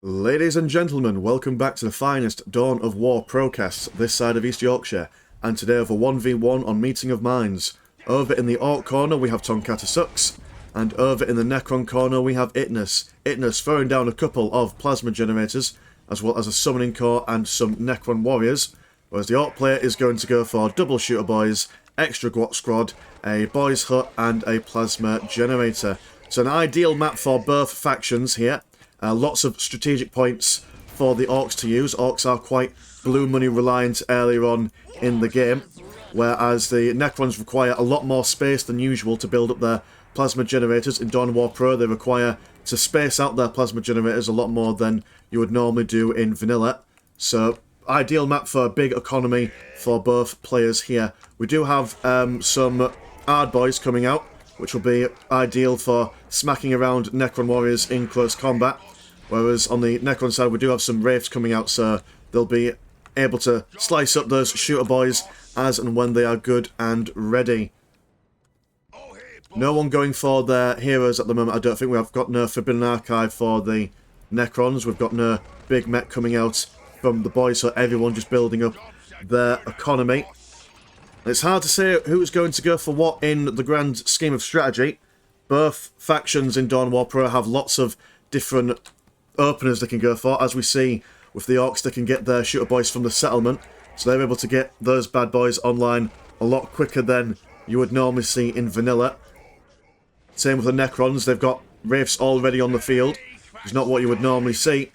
Ladies and gentlemen, welcome back to the finest Dawn of War procasts this side of East Yorkshire, and today over 1v1 on Meeting of Minds. Over in the Ork corner we have Tonkatasucks, and over in the Necron corner we have Itness. Itness throwing down a couple of plasma generators, as well as a summoning core and some Necron warriors, whereas the Ork player is going to go for double shooter boys, extra guat squad, a boys hut and a plasma generator. So an ideal map for both factions here. Lots of strategic points for the Orks to use. Orks are quite blue money reliant earlier on in the game, whereas the Necrons require a lot more space than usual to build up their plasma generators. In Dawn of War Pro they require to space out their plasma generators a lot more than you would normally do in vanilla. So ideal map for a big economy for both players here. We do have some Ard boys coming out, which will be ideal for smacking around Necron warriors in close combat. Whereas on the Necron side we do have some Wraiths coming out, so they'll be able to slice up those shooter boys as and when they are good and ready. No one going for their heroes at the moment. I don't think we've got no Forbidden Archive for the Necrons. We've got no big mech coming out from the boys, so everyone just building up their economy. It's hard to say who's going to go for what in the grand scheme of strategy. Both factions in Dawn of War Pro have lots of different openers they can go for. As we see with the Orks, they can get their shooter boys from the settlement, so they're able to get those bad boys online a lot quicker than you would normally see in vanilla. Same with the Necrons, they've got Wraiths already on the field. It's not what you would normally see.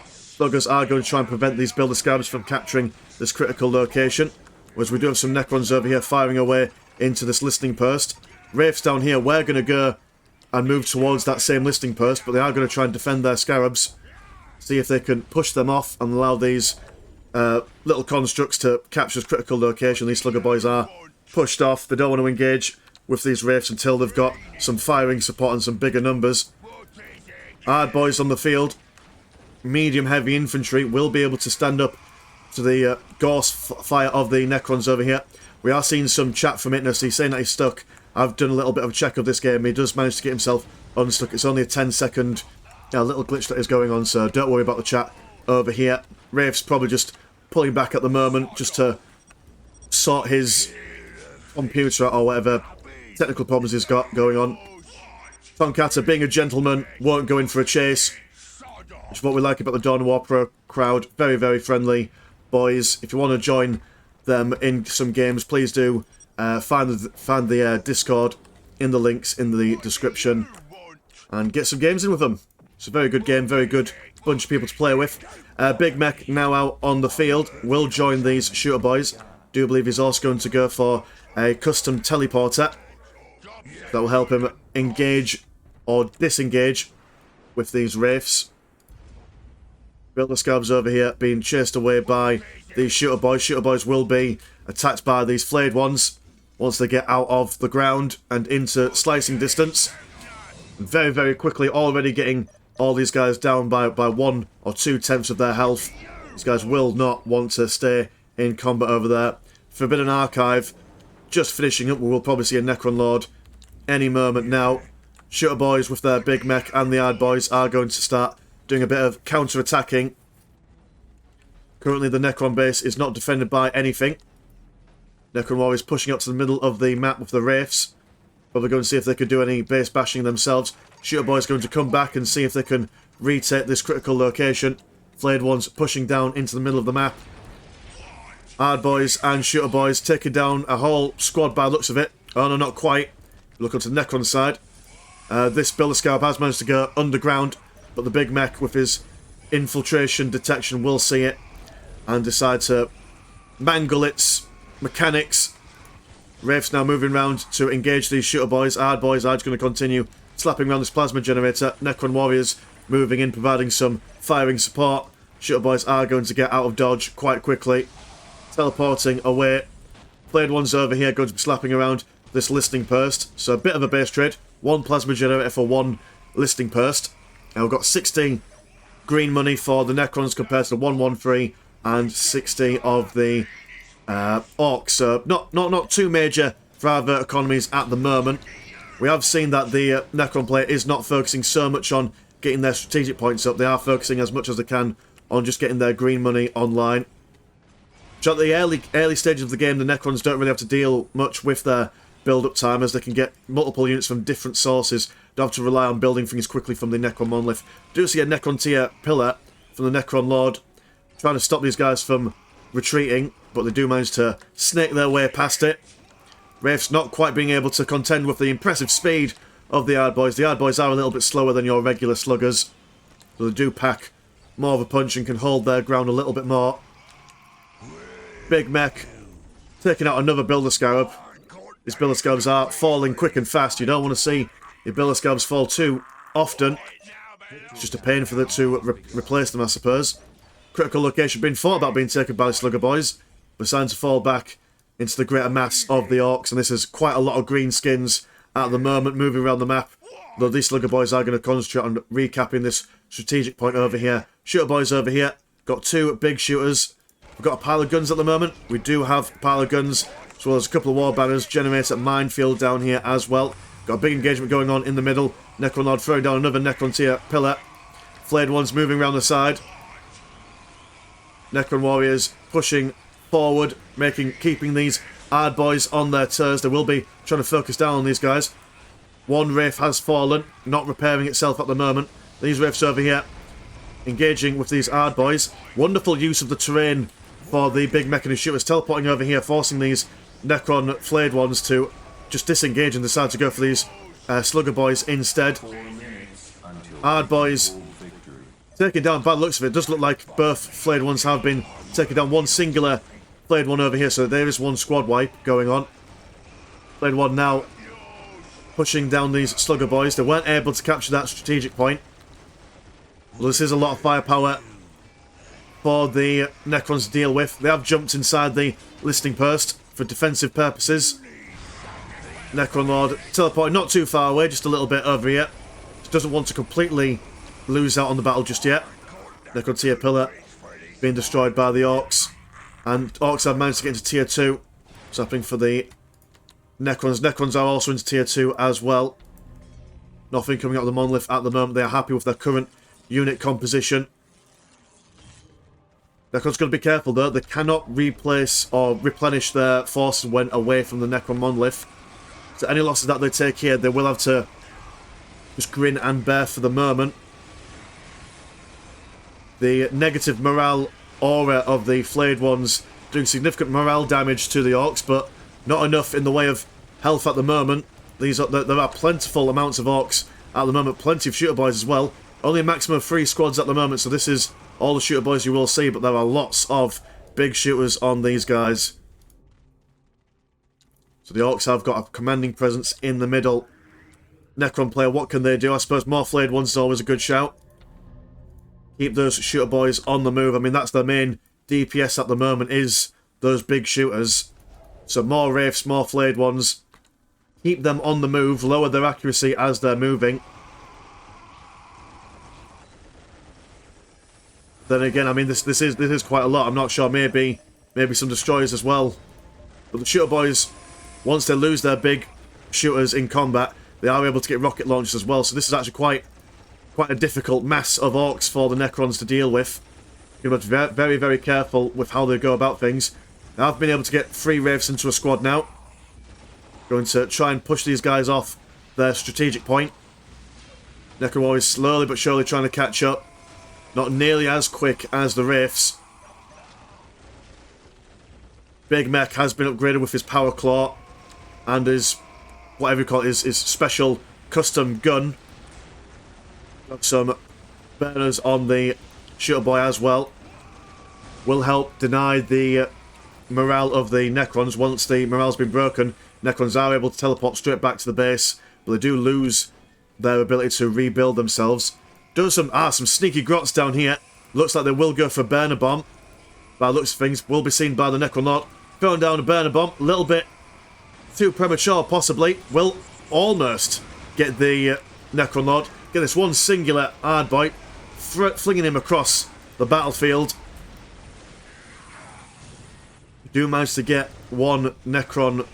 Thuggers are going to try and prevent these Builder Scabs from capturing this critical location. Whereas we do have some Necrons over here firing away into this listening post. Wraiths down here, we're going to go and move towards that same listening post, but they are going to try and defend their scarabs. See if they can push them off and allow these little constructs to capture this critical location. These slugger boys are pushed off. They don't want to engage with these Wraiths until they've got some firing support and some bigger numbers. Ard boys on the field. Medium heavy infantry will be able to stand up to the Gorse fire of the Necrons over here. We are seeing some chat from Itness. He's saying that he's stuck. I've done a little bit of a check of this game. He does manage to get himself unstuck. It's only a 10-second little glitch that is going on, so don't worry about the chat over here. Wraith's probably just pulling back at the moment just to sort his computer or whatever technical problems he's got going on. Tonkata, being a gentleman, won't go in for a chase, which is what we like about the Dawn of War Pro crowd. Very, very friendly boys. If you want to join them in some games, please do. Find the Discord in the links in the description and get some games in with them. It's a very good game, very good bunch of people to play with. Big Mech now out on the field will join these shooter boys. Do believe he's also going to go for a custom teleporter that will help him engage or disengage with these Wraiths. Builder Scabs over here being chased away by these shooter boys. Shooter boys will be attacked by these flayed ones once they get out of the ground and into slicing distance. Very, very quickly already getting all these guys down by 1 or 2 tenths of their health. These guys will not want to stay in combat over there. Forbidden Archive just finishing up. We will probably see a Necron Lord any moment now. Shooter boys with their big mech and the Ard boys are going to start doing a bit of counter-attacking. Currently the Necron base is not defended by anything. Necron warriors pushing up to the middle of the map with the Wraiths. Probably going to see if they could do any base bashing themselves. Shooter boys going to come back and see if they can retake this critical location. Flayed ones pushing down into the middle of the map. Ard boys and shooter boys taking down a whole squad by the looks of it. Oh no, not quite. Look onto the Necron side. This Builder Scab has managed to go underground, but the big mech with his infiltration detection will see it and decide to mangle its mechanics. Wraiths now moving around to engage these shooter boys. Ard boys are just going to continue slapping around this plasma generator. Necron warriors moving in, providing some firing support. Shooter boys are going to get out of dodge quite quickly, teleporting away. Flayed ones over here going to be slapping around this listening post. So a bit of a base trade. 1 plasma generator for 1 listening post. And we've got 60 green money for the Necrons compared to 113 and 60 of the Orks. So not too major for either economies at the moment. We have seen that the Necron player is not focusing so much on getting their strategic points up. They are focusing as much as they can on just getting their green money online. So at the early stages of the game, the Necrons don't really have to deal much with their build-up time, as they can get multiple units from different sources. Don't have to rely on building things quickly from the Necron monolith. Do see a Necron tier pillar from the Necron Lord, trying to stop these guys from retreating, but they do manage to snake their way past it. Wraiths not quite being able to contend with the impressive speed of the Hard Boys. The Hard Boys are a little bit slower than your regular sluggers, so they do pack more of a punch and can hold their ground a little bit more. Big Mech taking out another Builder Scarab. These Builder Scarabs are falling quick and fast. You don't want to see the Builder Scarabs fall too often. It's just a pain for them to replace them, I suppose. Critical location being thought about being taken by the Slugger Boys, but starting to fall back into the greater mass of the Orks, and this is quite a lot of green skins at the moment moving around the map. Though these Slugger Boys are going to concentrate on recapping this strategic point over here. Shooter Boys over here, got two big shooters. We've got a pile of guns at the moment. We do have a pile of guns, as well as a couple of war banners. Generator minefield down here as well. Got a big engagement going on in the middle. Necron Lord throwing down another Necron tier pillar. Flayed ones moving around the side. Necron warriors pushing forward, keeping these Hard Boys on their toes. They will be trying to focus down on these guys. One Wraith has fallen, not repairing itself at the moment. These Wraiths over here engaging with these Hard Boys. Wonderful use of the terrain for the big mechanist shooters, teleporting over here, forcing these Necron flayed ones to just disengage and decide to go for these Slugger Boys instead. Hard Boys taken down. By the looks of it, does look like both flayed ones have been taken down. One singular flayed one over here, so there is one squad wipe going on. Flayed one now pushing down these Slugger Boys. They weren't able to capture that strategic point. Well, this is a lot of firepower for the Necrons to deal with. They have jumped inside the listing post for defensive purposes. Necron Lord teleporting not too far away, just a little bit over here. Just doesn't want to completely lose out on the battle just yet. Necron tier pillar being destroyed by the Orks. And Orks have managed to get into tier 2. What's happening for the Necrons? Necrons are also into tier 2 as well. Nothing coming out of the monolith at the moment. They are happy with their current unit composition. Necron's got to be careful though. They cannot replace or replenish their forces when away from the Necron monolith. So any losses that they take here, they will have to just grin and bear for the moment. The negative morale aura of the flayed ones doing significant morale damage to the Orks, but not enough in the way of health at the moment. There are plentiful amounts of Orks at the moment, plenty of shooter boys as well. Only a maximum of 3 squads at the moment, so this is all the shooter boys you will see, but there are lots of big shooters on these guys. So the Orks have got a commanding presence in the middle. Necron player, what can they do? I suppose more flayed ones is always a good shout. Keep those shooter boys on the move. I mean, that's their main DPS at the moment, is those big shooters. So more Wraiths, more flayed ones. Keep them on the move, lower their accuracy as they're moving. Then again, I mean, this is quite a lot. I'm not sure, maybe some destroyers as well. But the shooter boys, once they lose their big shooters in combat, they are able to get rocket launchers as well. So this is actually quite a difficult mass of Orks for the Necrons to deal with. You have to be very, very careful with how they go about things. Now, I've been able to get 3 Wraiths into a squad now. Going to try and push these guys off their strategic point. Necron Warriors slowly but surely trying to catch up. Not nearly as quick as the Wraiths. Big Mech has been upgraded with his Power Claw and his, whatever you call it, his special custom gun. Got some burners on the shooter boy as well. Will help deny the morale of the Necrons. Once the morale's been broken, Necrons are able to teleport straight back to the base, but they do lose their ability to rebuild themselves. Doing some sneaky grots down here. Looks like they will go for a burner bomb. By the looks of things, will be seen by the Necron Lord. Throwing down a burner bomb, a little bit too premature possibly. Will almost get the Necron Lord. Get this one singular hard bite, flinging him across the battlefield. Do manage to get one Necron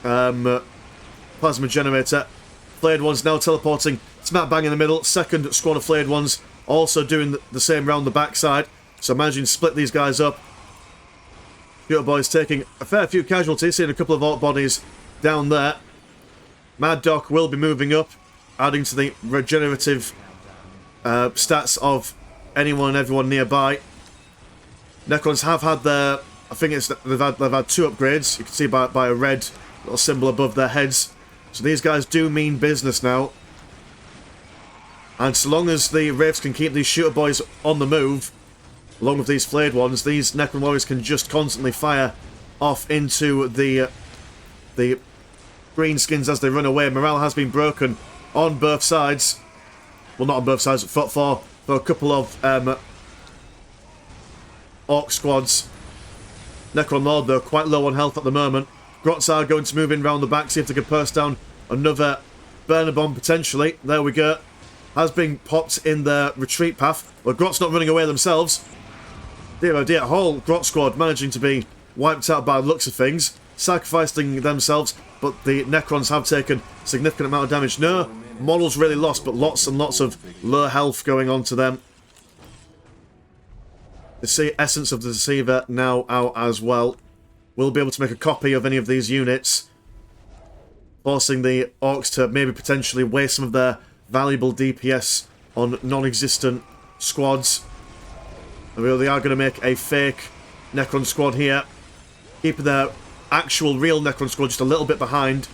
plasma generator. Flayed one's now teleporting Smack bang in the middle. Second squad of flayed ones also doing the same round the backside. So managing to split these guys up. Shooter boys taking a fair few casualties, seeing a couple of Ork bodies down there. Mad Doc will be moving up, adding to the regenerative stats of anyone and everyone nearby. Necrons have had their, I think it's they've had 2 upgrades. You can see by a red little symbol above their heads. So these guys do mean business now. And so long as the Wraiths can keep these shooter boys on the move, along with these flayed ones, these Necron warriors can just constantly fire off into the greenskins as they run away. Morale has been broken on both sides. Well, not on both sides, but for a couple of Ork squads. Necron Lord, though, quite low on health at the moment. Grots are going to move in round the back, see if they can burst down another burner bomb potentially. There we go. Has been popped in their retreat path. Well, Grot's not running away themselves. Dear oh dear, whole Grot squad managing to be wiped out by the looks of things, sacrificing themselves, but the Necrons have taken a significant amount of damage. No models really lost, but lots and lots of low health going on to them. The essence of the Deceiver now out as well. We'll be able to make a copy of any of these units, forcing the Orks to maybe potentially waste some of their valuable DPS on non-existent squads. And they are going to make a fake Necron squad here, keeping their actual real Necron squad just a little bit behind.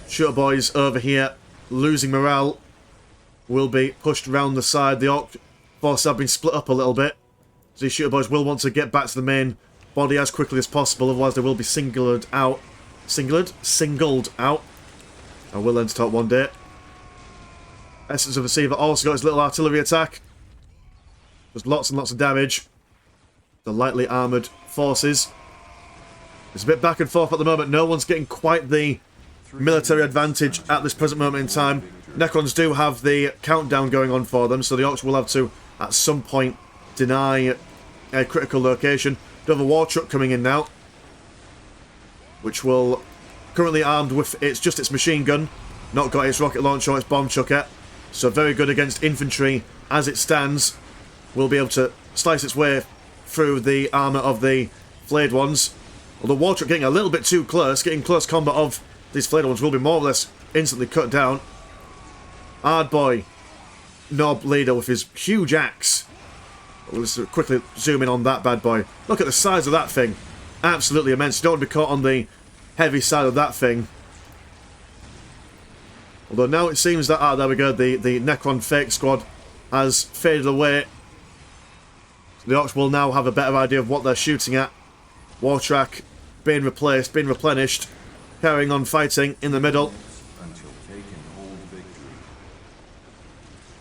Shooter boys over here losing morale, will be pushed round the side. The Ork forces have been split up a little bit, so these shooter boys will want to get back to the main body as quickly as possible, otherwise they will be singled out. Singled out. I will end top one day. Essence of Deceiver also got his little artillery attack. There's lots and lots of damage. The lightly armoured forces. It's a bit back and forth at the moment. No one's getting quite the military advantage at this present moment in time. Necrons do have the countdown going on for them, so the Orks will have to, at some point, deny a critical location. Do have a war truck coming in now, which will currently armed with its machine gun, not got its rocket launcher or its bomb chucker, so very good against infantry as it stands. Will be able to slice its way through the armour of the flayed ones. Although war truck getting a little bit too close, getting close combat of these flayed ones will be more or less instantly cut down. Hard boy, Knob leader with his huge axe. Let's quickly zoom in on that bad boy. Look at the size of that thing. Absolutely immense. You don't want to be caught on the heavy side of that thing. Although now it seems that, there we go, the Necron fake squad has faded away. So the Orks will now have a better idea of what they're shooting at. War track being replaced, being replenished, carrying on fighting in the middle.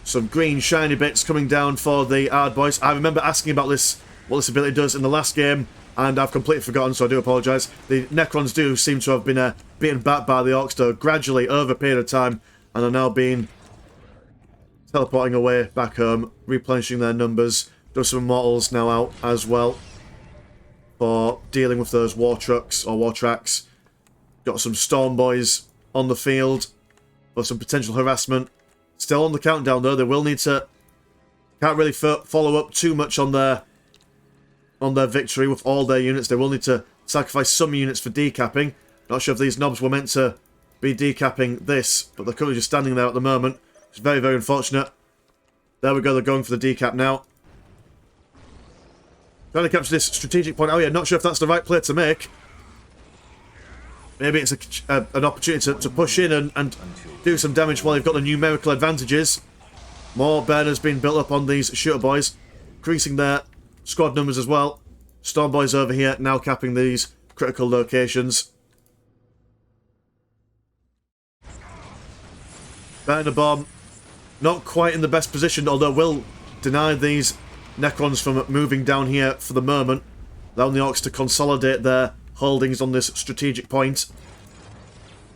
Some green shiny bits coming down for the hard boys. I remember asking about this, what this ability does in the last game, and I've completely forgotten, so I do apologise. The Necrons do seem to have been beaten back by the Orks, though, gradually over a period of time, and are now being teleporting away back home, replenishing their numbers. There's some Immortals now out as well for dealing with those war trucks or war tracks. Got some Storm Boys on the field for some potential harassment. Still on the countdown though. They will need to, can't really follow up too much on their victory with all their units. They will need to sacrifice some units for decapping. Not sure if these knobs were meant to be decapping this, but they're currently just standing there at the moment. It's very, very unfortunate. There we go, they're going for the decap now. Trying to capture this strategic point. Oh yeah, not sure if that's the right play to make. Maybe it's an opportunity to push in and do some damage while they've got the numerical advantages. More burners being built up on these shooter boys, increasing their squad numbers as well. Storm Boys over here now capping these critical locations. Burner bomb, not quite in the best position, although will deny these Necrons from moving down here for the moment, allowing the Orks to consolidate their holdings on this strategic point.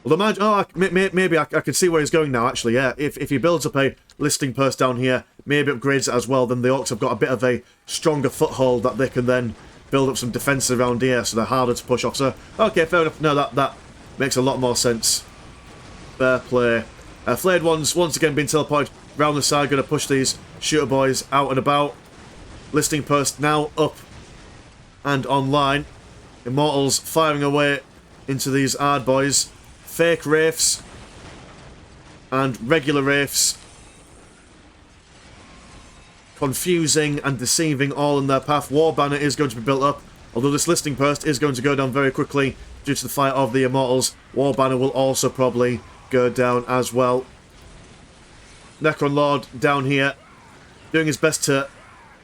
Well, maybe I can see where he's going now, actually, yeah. If he builds up a listing post down here, maybe upgrades it as well, then the Orks have got a bit of a stronger foothold that they can then build up some defence around here, so they're harder to push off. So, okay, fair enough. No, that makes a lot more sense. Fair play. Flayed ones, once again, being teleported round the side, going to push these shooter boys out and about. Listing post now up and online. Immortals firing away into these hard boys. Fake wraiths and regular wraiths. Confusing and deceiving all in their path. War banner is going to be built up, although this listing post is going to go down very quickly due to the fight of the Immortals. War banner will also probably go down as well. Necron Lord down here, doing his best to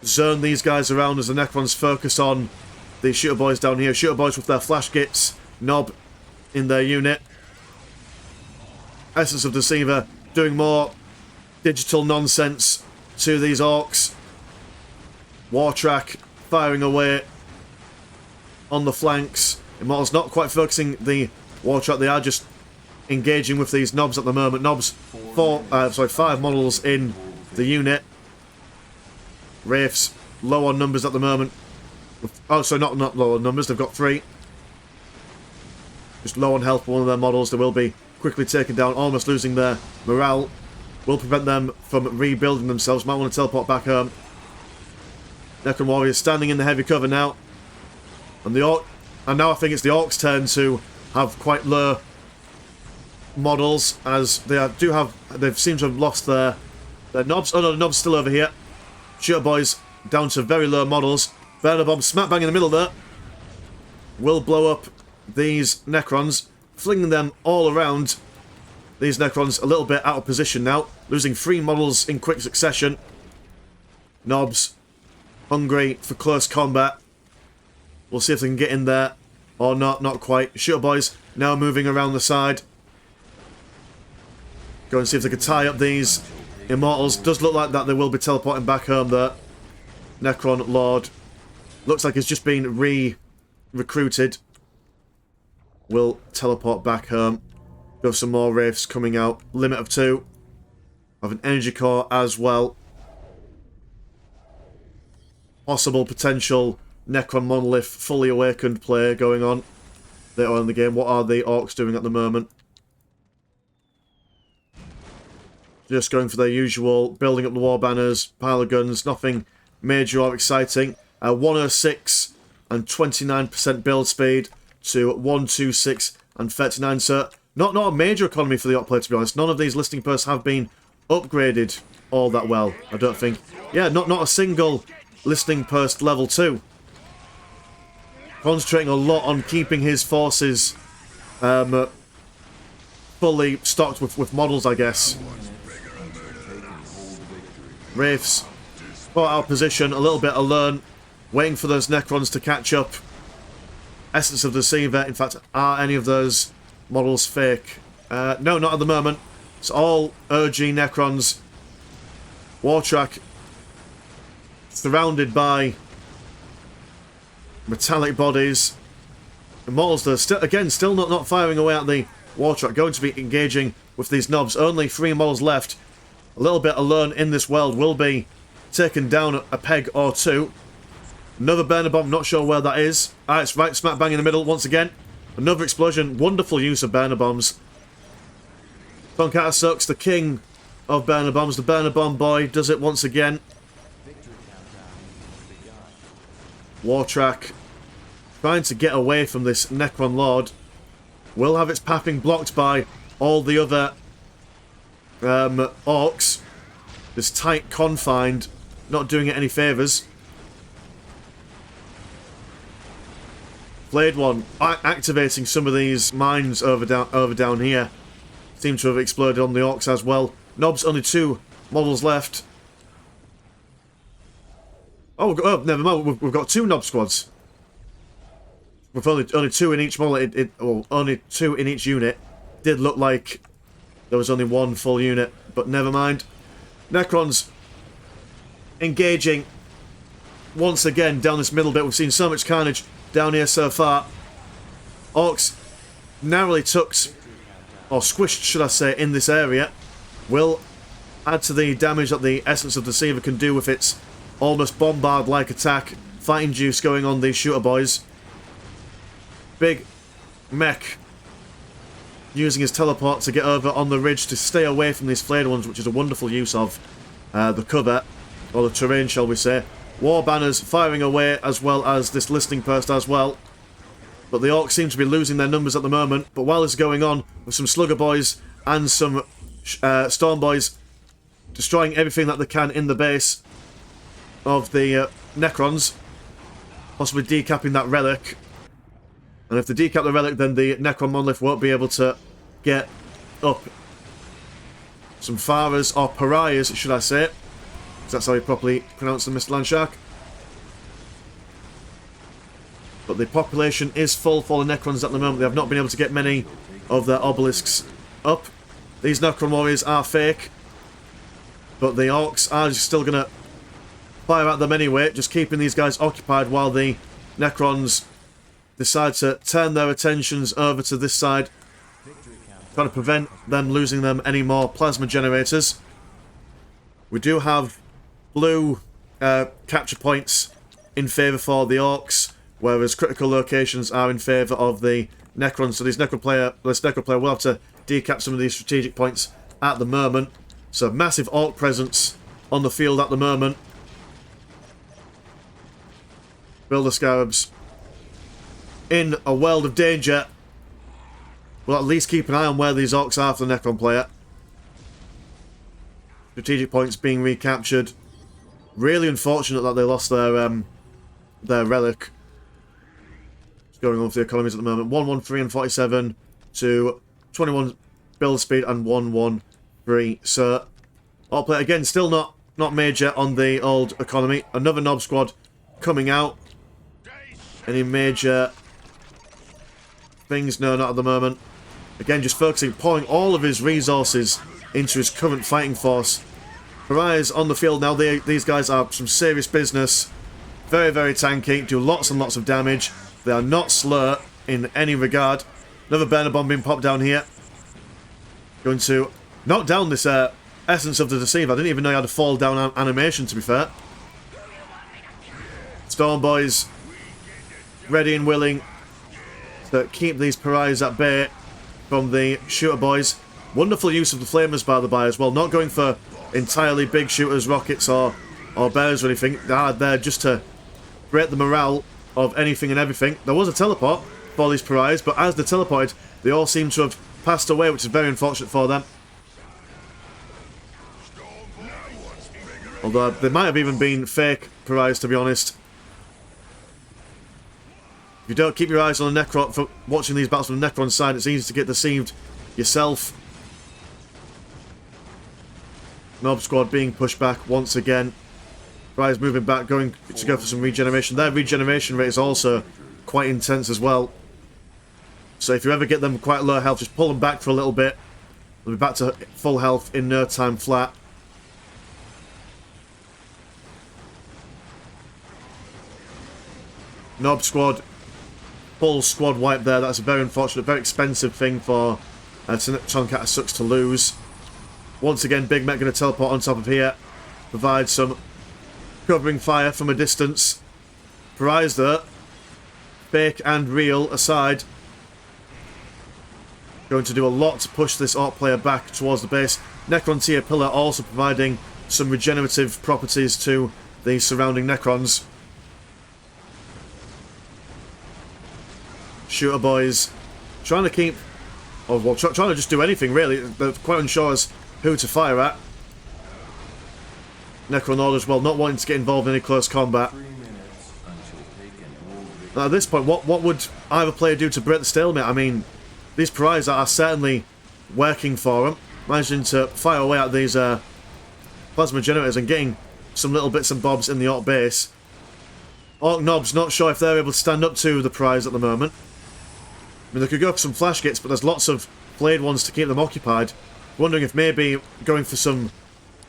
zone these guys around as the Necrons focus on the shooter boys down here. Shooter boys with their flash kits, Nob in their unit. Essence of Deceiver doing more digital nonsense to these Orks. Wartrack firing away on the flanks. Immortals not quite focusing the Wartrack, they are just engaging with these Nobs at the moment. Nobs, 5 models in the unit. Wraiths low on numbers at the moment. Oh, sorry, not low on numbers, they've got 3. Just low on health for one of their models. They will be quickly taken down, almost losing their morale. Will prevent them from rebuilding themselves. Might want to teleport back home. Necron Warriors standing in the heavy cover now. And now I think it's the Orcs' turn to have quite low models, as they seem to have lost their Nobs. Oh no, the Nobs still over here. Shooter boys down to very low models. Burner bomb smack bang in the middle there. Will blow up these Necrons, flinging them all around. These Necrons a little bit out of position now, losing 3 models in quick succession. Nobs hungry for close combat. We'll see if they can get in there or not. Not quite. Shooter boys now moving around the side. Go and see if they can tie up these Immortals. Does look like that they will be teleporting back home there. Necron Lord looks like he's just been recruited. Will teleport back home. Got some more wraiths coming out. Limit of 2. Of an energy core as well. Possible potential Necron monolith fully awakened play going on later on in the game. What are the Orcs doing at the moment? Just going for their usual, building up the war banners, pile of guns, nothing major or exciting. 106 and 29% build speed to 126 and 39. So not a major economy for the Orc player, to be honest. None of these listing posts have been upgraded all that well, I don't think. Yeah, not a single listing post level 2. Concentrating a lot on keeping his forces fully stocked with models, I guess. Wraiths put out of position, a little bit alone, waiting for those Necrons to catch up. Essence of Deceiver. In fact, are any of those models fake? No, not at the moment. It's all OG Necrons. Wartrack surrounded by metallic bodies. Immortals, though, still not firing away at the Wartrack. Going to be engaging with these Nobs. Only 3 models left. A little bit alone in this world. Will be taken down a peg or 2. Another burner bomb, not sure where that is. Ah, it's right smack bang in the middle once again. Another explosion. Wonderful use of burner bombs. Tonkatasucks, the king of burner bombs. The burner bomb boy does it once again. Wartrack trying to get away from this Necron Lord. Will have its pathing blocked by all the other Orcs. This tight confined, not doing it any favours. Flayed one activating some of these mines over down here. Seem to have exploded on the Orcs as well. Nobs, only 2 models left. Oh, never mind. We've got 2 Nob squads. With only 2 in each model. Well, only 2 in each unit. Did look like there was only 1 full unit, but never mind. Necrons engaging once again down this middle bit. We've seen so much carnage down here so far. Orcs narrowly tucked, or squished, should I say, in this area. Will add to the damage that the Essence of Deceiver can do with its almost bombard-like attack. Fighting juice going on these shooter boys. Big mech using his teleport to get over on the ridge to stay away from these flayed ones, which is a wonderful use of the cover, or the terrain, shall we say. War banners firing away, as well as this listening post as well. But the Orks seem to be losing their numbers at the moment. But while this is going on, with some Slugger Boys and some Storm Boys destroying everything that they can in the base of the Necrons, possibly decapping that Relic. And if they decap the Relic, then the Necron monolith won't be able to get up. Some Faras, or Pariahs, should I say. Because that's how you properly pronounce them, Mr. Landshark. But the population is full for the Necrons at the moment. They have not been able to get many of their obelisks up. These Necron warriors are fake. But the Orks are still going to fire at them anyway, just keeping these guys occupied while the Necrons decide to turn their attentions over to this side, trying to prevent them losing them any more plasma generators. We do have blue capture points in favour for the Orks, whereas critical locations are in favour of the Necrons. So this Necron player will have to decap some of these strategic points at the moment. So massive Ork presence on the field at the moment. Builder Scarabs in a world of danger. We'll at least keep an eye on where these Orks are for the Necron player. Strategic points being recaptured. Really unfortunate that they lost their Relic. It's going on with the economies at the moment. 113 and 47 to 21 build speed and 113. So, Ork player again, still not major on the old economy. Another Nob squad coming out. Any major things? No, not at the moment. Again, just focusing, pouring all of his resources into his current fighting force. Pariahs on the field now. These guys are some serious business. Very, very tanky. Do lots and lots of damage. They are not slow in any regard. Another burner bomb being popped down here. Going to knock down this essence of the Deceiver. I didn't even know he had a fall down animation, to be fair. Storm Boys ready and willing to keep these Pariahs at bay from the Shooter Boys. Wonderful use of the Flamers, by the by, as well. Not going for entirely big shooters, rockets, or bears or anything. They are there just to break the morale of anything and everything. There was a teleport for these Pariahs, but as they teleported, they all seem to have passed away, which is very unfortunate for them. Although they might have even been fake Pariahs, to be honest. If you don't keep your eyes on the Necron, for watching these battles from the Necron side, it's easy to get deceived yourself. Nob squad being pushed back once again. Pariahs moving back, going to go for some regeneration. Their regeneration rate is also quite intense as well. So if you ever get them quite low health, just pull them back for a little bit. They'll be back to full health in no time flat. Nob squad, full squad wipe there. That's a very unfortunate, very expensive thing for Tonkatasucks to lose. Once again, Big Mech going to teleport on top of here. Provide some covering fire from a distance. Pariahs though, fake and real aside, going to do a lot to push this Ork player back towards the base. Necron tier pillar also providing some regenerative properties to the surrounding Necrons. Shooter Boys trying to keep, or well, trying to just do anything really. They're quite unsure as who to fire at. Necron Order as well, not wanting to get involved in any close combat. Now at this point, what would either player do to break the stalemate? I mean, these Pariahs are certainly working for them, managing to fire away at these plasma generators and getting some little bits and bobs in the Ork base. Ork Nobs not sure if they're able to stand up to the Pariahs at the moment. I mean, they could go for some flash gates, but there's lots of blade ones to keep them occupied. Wondering if maybe going for some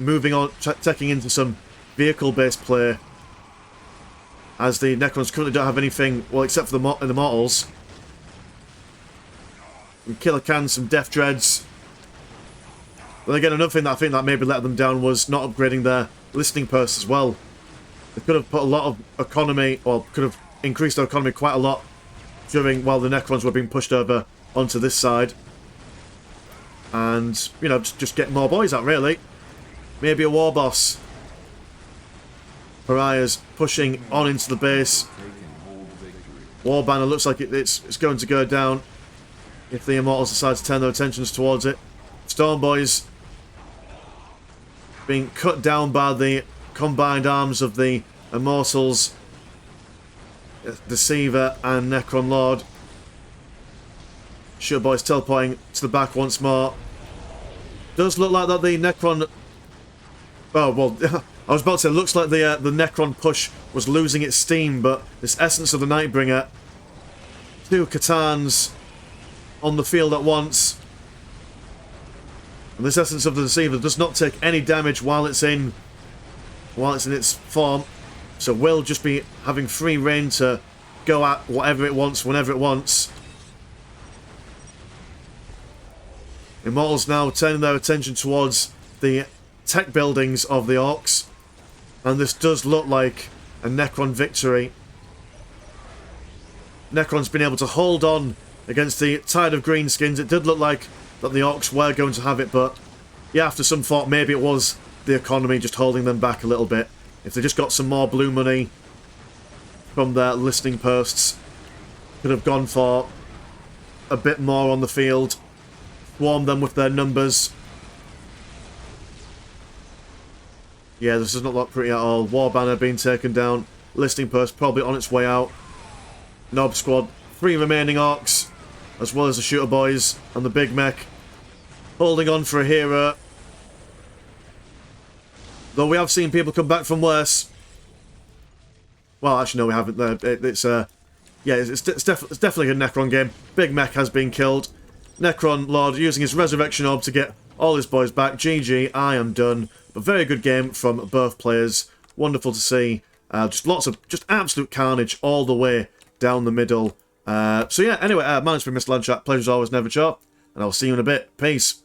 moving on, taking into some vehicle-based play, as the Necrons currently don't have anything, well, except for the Mortals. Some Killer Cans, some Death Dreads. But again, another thing that I think that maybe let them down was not upgrading their listening posts as well. They could have put a lot of economy, or could have increased their economy quite a lot during while the Necrons were being pushed over onto this side. and, you know, just get more boys out, really. Maybe a war boss. Pariah's pushing on into the base. War banner looks like it's going to go down if the Immortals decide to turn their attentions towards it. Storm Boys being cut down by the combined arms of the Immortals, Deceiver and Necron Lord. Shooter Boys teleporting to the back once more. Does look like that the Necron... Oh, well, I was about to say, looks like the Necron push was losing its steam, but this Essence of the Nightbringer, 2 Catans on the field at once. And this Essence of the Deceiver does not take any damage while it's in its form, so will just be having free reign to go at whatever it wants, whenever it wants. Immortals now turning their attention towards the tech buildings of the Orks, and this does look like a Necron victory. Necron's been able to hold on against the tide of greenskins. It did look like that the Orks were going to have it, but yeah, after some thought, maybe it was the economy just holding them back a little bit. If they just got some more blue money from their listening posts, could have gone for a bit more on the field, swarm them with their numbers. Yeah, this does not look pretty at all. War banner being taken down. Listening post probably on its way out. Nob squad, 3 remaining Orks, as well as the Shooter Boys and the Big Mech, holding on for a hero. Though we have seen people come back from worse. Well, actually, no, we haven't. Yeah, it's definitely a Necron game. Big Mech has been killed. Necron Lord using his Resurrection Orb to get all his boys back. GG, I am done. But very good game from both players. Wonderful to see. Just lots of absolute carnage all the way down the middle. So yeah, anyway, my name's been Mr. Landchat. Pleasure as always, never chop. And I'll see you in a bit. Peace.